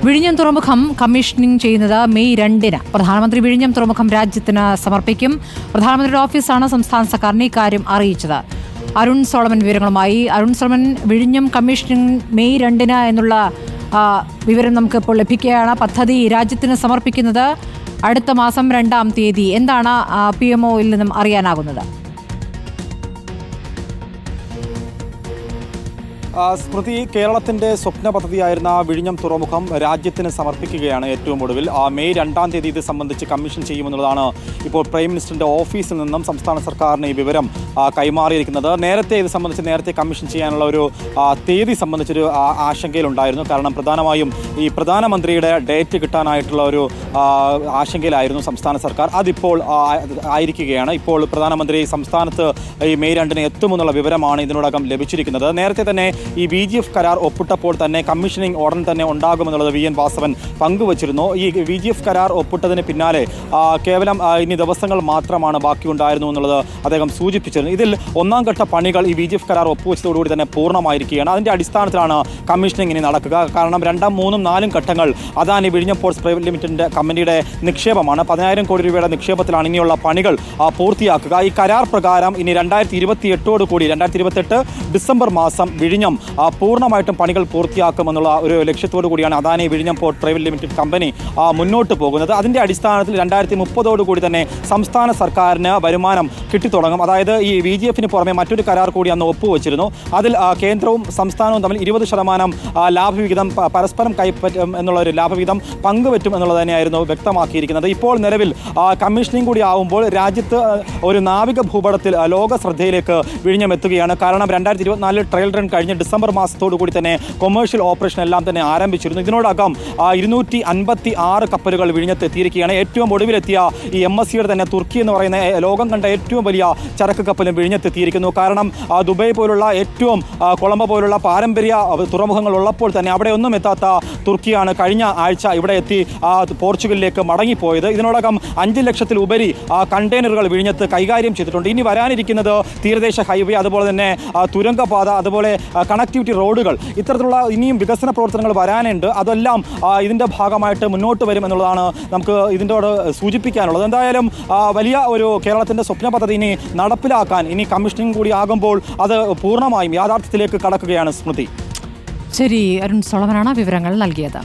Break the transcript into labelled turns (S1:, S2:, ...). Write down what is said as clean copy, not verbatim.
S1: വിഴിഞ്ഞം തുറമുഖം കമ്മീഷനിംഗ് ചെയ്യുന്നത് മെയ് 2-ന്. പ്രധാനമന്ത്രി വിഴിഞ്ഞം തുറമുഖം രാജ്യത്തിന് സമർപ്പിക്കും. പ്രധാനമന്ത്രിയുടെ ഓഫീസാണ് സംസ്ഥാന സർക്കാരിനെ ഇക്കാര്യം അറിയിച്ചത്. അരുൺ സോളമൻ വിവരങ്ങളുമായി. അരുൺ സോളമൻ, വിഴിഞ്ഞം കമ്മീഷനിംഗ് മെയ് 2-ന് എന്നുള്ള വിവരം നമുക്ക് ഇപ്പോൾ ലഭിക്കുകയാണ്. പദ്ധതി രാജ്യത്തിന് സമർപ്പിക്കുന്നത് അടുത്ത മാസം 2-ാം തീയതി. എന്താണ് PMOയിൽ നിന്നും അറിയാനാകുന്നത്?
S2: സ്മൃതി, കേരളത്തിൻ്റെ സ്വപ്ന പദ്ധതിയായിരുന്ന വിഴിഞ്ഞം തുറമുഖം രാജ്യത്തിന് സമർപ്പിക്കുകയാണ് ഏറ്റവും ഒടുവിൽ. മെയ് 2-ാം തീയതി ഇത് സംബന്ധിച്ച് കമ്മീഷൻ ചെയ്യുമെന്നുള്ളതാണ് ഇപ്പോൾ പ്രൈം മിനിസ്റ്ററിൻ്റെ ഓഫീസിൽ നിന്നും സംസ്ഥാന സർക്കാരിന് ഈ വിവരം കൈമാറിയിരിക്കുന്നത്. നേരത്തെ ഇത് സംബന്ധിച്ച് കമ്മീഷൻ ചെയ്യാനുള്ള ഒരു തീയതി സംബന്ധിച്ചൊരു ആശങ്കയിലുണ്ടായിരുന്നു. കാരണം പ്രധാനമായും ഈ പ്രധാനമന്ത്രിയുടെ ഡേറ്റ് കിട്ടാനായിട്ടുള്ള ഒരു ആശങ്കയിലായിരുന്നു സംസ്ഥാന സർക്കാർ. അതിപ്പോൾ ആയിരിക്കുകയാണ്. ഇപ്പോൾ പ്രധാനമന്ത്രി സംസ്ഥാനത്ത് ഈ മെയ് 2-ന് എത്തുമെന്നുള്ള വിവരമാണ് ഇതിനോടകം ലഭിച്ചിരിക്കുന്നത്. നേരത്തെ തന്നെ ഈ VGF കരാർ ഒപ്പിട്ടപ്പോൾ തന്നെ കമ്മീഷനിങ് ഉടൻ തന്നെ ഉണ്ടാകുമെന്നുള്ളത് VN വാസവൻ പങ്കുവച്ചിരുന്നു. ഈ VGF കരാർ ഒപ്പിട്ടതിന് പിന്നാലെ കേവലം ഇനി ദിവസങ്ങൾ മാത്രമാണ് ബാക്കിയുണ്ടായിരുന്നു എന്നുള്ളത് അദ്ദേഹം സൂചിപ്പിച്ചിരുന്നു. ഇതിൽ 1-ാം ഘട്ട പണികൾ ഈ VGF കരാർ ഒപ്പുവെച്ചതോടുകൂടി തന്നെ പൂർണ്ണമായിരിക്കുകയാണ്. അതിൻ്റെ അടിസ്ഥാനത്തിലാണ് കമ്മീഷനിങ് ഇനി നടക്കുക. കാരണം 2-ാം 3-ും 4-ും ഘട്ടങ്ങൾ അദാനി വിഴിഞ്ഞം പോർട്സ് പ്രൈവറ്റ് ലിമിറ്റഡിൻ്റെ കമ്പനിയുടെ നിക്ഷേപമാണ്. 10,000 കോടി രൂപയുടെ നിക്ഷേപത്തിലാണ് ഇനിയുള്ള പണികൾ പൂർത്തിയാക്കുക. ഈ കരാർ പ്രകാരം ഇനി 2028 ഡിസംബർ മാസം വിഴിഞ്ഞം പൂർണ്ണമായിട്ടും പണികൾ പൂർത്തിയാക്കുമെന്നുള്ള ഒരു ലക്ഷ്യത്തോടു കൂടിയാണ് അദാനി വിഴിഞ്ഞം പോർട്ട് പ്രൈവറ്റ് ലിമിറ്റഡ് കമ്പനി മുന്നോട്ട് പോകുന്നത്. അതിൻ്റെ അടിസ്ഥാനത്തിൽ 2030 തന്നെ സംസ്ഥാന സർക്കാരിന് വരുമാനം കിട്ടിത്തുടങ്ങും. അതായത് ഈ VGFന് പുറമെ മറ്റൊരു കരാർ കൂടി അന്ന് ഒപ്പുവെച്ചിരുന്നു. അതിൽ കേന്ദ്രവും സംസ്ഥാനവും തമ്മിൽ 20% ലാഭവിഹിതം പരസ്പരം കൈപ്പറ്റും എന്നുള്ള ഒരു ലാഭവിഹിതം പങ്കുവറ്റും എന്നുള്ളത് തന്നെയായിരുന്നു വ്യക്തമാക്കിയിരിക്കുന്നത്. ഇപ്പോൾ നിലവിൽ കമ്മീഷനിങ് കൂടി ആവുമ്പോൾ രാജ്യത്ത് ഒരു നാവിക ഭൂപടത്തിൽ ലോക ശ്രദ്ധയിലേക്ക് വിഴിഞ്ഞം എത്തുകയാണ്. കാരണം 2024 ട്രയൽ റൺ കഴിഞ്ഞ് ഡിസംബർ മാസത്തോടു കൂടി തന്നെ കൊമേഴ്ഷ്യൽ ഓപ്പറേഷൻ എല്ലാം തന്നെ ആരംഭിച്ചിരുന്നു. ഇതിനോടകം 256 കപ്പലുകൾ വിഴിഞ്ഞത്ത് എത്തിയിരിക്കുകയാണ്. ഏറ്റവും ഒടുവിലെത്തിയ ഈ MSCയുടെ തന്നെ തുർക്കി എന്ന് പറയുന്ന ലോകം കണ്ട ഏറ്റവും വലിയ ചരക്ക് കപ്പലും വിഴിഞ്ഞത്തെത്തിയിരിക്കുന്നു. കാരണം ദുബായ് പോലുള്ള ഏറ്റവും കൊളംബോ പോലുള്ള പാരമ്പര്യ തുറമുഖങ്ങൾ ഉള്ളപ്പോൾ തന്നെ അവിടെ ഒന്നും എത്താത്ത തുർക്കിയാണ് കഴിഞ്ഞ ആഴ്ച ഇവിടെ എത്തി പോർച്ചുഗലിലേക്ക് മടങ്ങിപ്പോയത്. ഇതിനോടകം 5 ലക്ഷത്തിലുപരി കണ്ടെയ്നറുകൾ വിഴിഞ്ഞത്ത് കൈകാര്യം ചെയ്തിട്ടുണ്ട്. ഇനി വരാനിരിക്കുന്നത് തീരദേശ ഹൈവേ, അതുപോലെ തന്നെ തുരങ്കപാത, അതുപോലെ കണക്ടിവിറ്റി റോഡുകൾ, ഇത്തരത്തിലുള്ള ഇനിയും വികസന പ്രവർത്തനങ്ങൾ വരാനുണ്ട്. അതെല്ലാം ഇതിൻ്റെ ഭാഗമായിട്ട് മുന്നോട്ട് വരും എന്നുള്ളതാണ് നമുക്ക് ഇതിൻ്റോട് സൂചിപ്പിക്കാനുള്ളത്. എന്തായാലും വലിയ ഒരു കേരളത്തിൻ്റെ സ്വപ്ന പദ്ധതി ഇനി നടപ്പിലാക്കാൻ ഇനി കമ്മീഷനിങ് കൂടി ആകുമ്പോൾ അത് പൂർണ്ണമായും യാഥാർത്ഥ്യത്തിലേക്ക് കടക്കുകയാണ്. സ്മൃതി.
S1: ശരി, അരുൺ സോളമനാണ് വിവരങ്ങൾ നൽകിയത്.